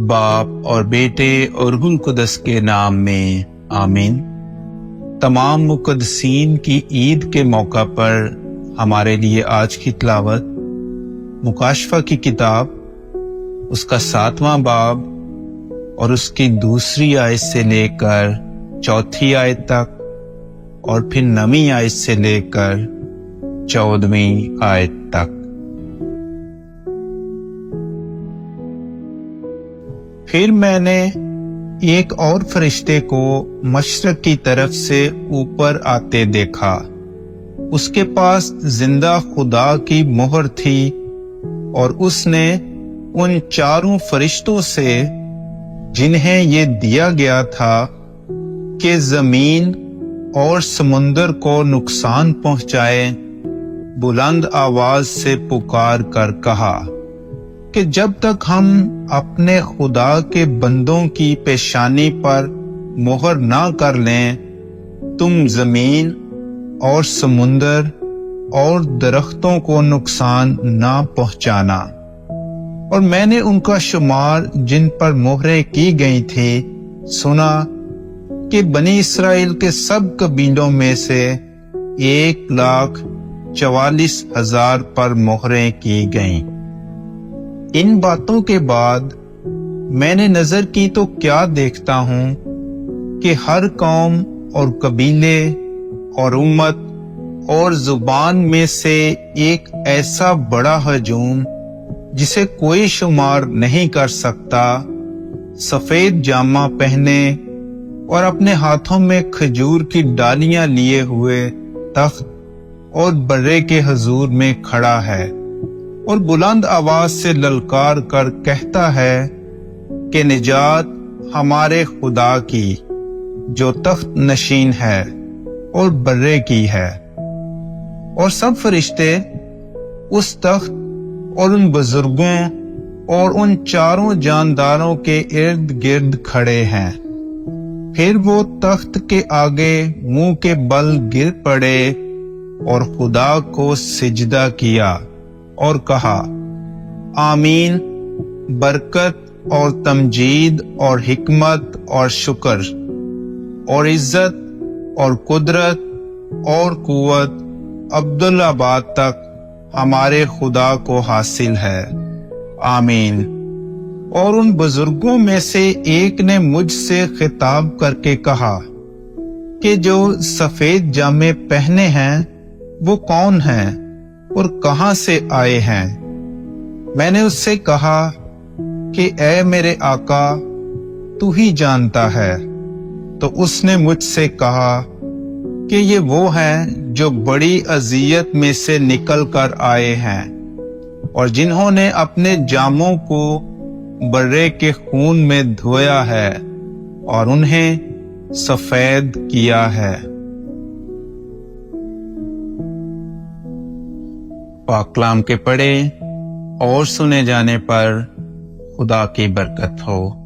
बाप और बेटे और रूह कुदस के नाम में आमीन। तमाम मुक़द्दसीन की ईद के मौका पर हमारे लिए आज की तिलावत मुकाशफा की किताब उसका 7वां बाब और उसकी 2 आयत से लेकर 4 आयत तक और फिर 9वीं आयत से लेकर 14वीं आयत तक। फिर मैंने एक और फरिश्ते को मशरक की तरफ से ऊपर आते देखा। उसके पास जिंदा खुदा की मोहर थी और उसने उन 4 फरिश्तों से जिन्हें ये दिया गया था कि जमीन और समुंदर को नुकसान पहुंचाए, बुलंद आवाज से पुकार कर कहा कि जब तक हम अपने खुदा के बंदों की पेशानी पर मोहर ना कर लें, तुम जमीन और समुंदर और दरख्तों को नुकसान ना पहुंचाना। और मैंने उनका शुमार जिन पर मोहरें की गई थी सुना कि बनी इसराइल के सब कबीलों में से 1,44,000 पर मोहरें की गईं। इन बातों के बाद मैंने नजर की तो क्या देखता हूं कि हर कौम और कबीले और उम्मत और जुबान में से एक ऐसा बड़ा हजूम जिसे कोई शुमार नहीं कर सकता, सफेद जामा पहने और अपने हाथों में खजूर की डालियां लिए हुए तख्त और बर्रे के हुजूर में खड़ा है और बुलंद आवाज से ललकार कर कहता है कि निजात हमारे खुदा की जो तख्त नशीन है और बर्रे की है। और सब फरिश्ते उस तख्त और उन बुजुर्गों और उन 4 जानदारों के इर्द गिर्द खड़े हैं। फिर वो तख्त के आगे मुंह के बल गिर पड़े और खुदा को सिजदा किया और कहा, आमीन, बरकत और तमजीद और हिकमत और शुक्र और इज्जत और कुदरत और कुव्वत अब्दुल्लाबाद तक हमारे खुदा को हासिल है, आमीन। और उन बुजुर्गों में से एक ने मुझसे खिताब करके कहा कि जो सफेद जामे पहने हैं वो कौन हैं और कहां से आए हैं? मैंने उससे कहा कि ऐ मेरे आका, तू ही जानता है। तो उसने मुझसे कहा कि ये वो हैं जो बड़ी अजियत में से निकल कर आए हैं और जिन्होंने अपने जामों को बर्रे के खून में धोया है और उन्हें सफेद किया है। पाक कलाम के पढ़े और सुने जाने पर खुदा की बरकत हो।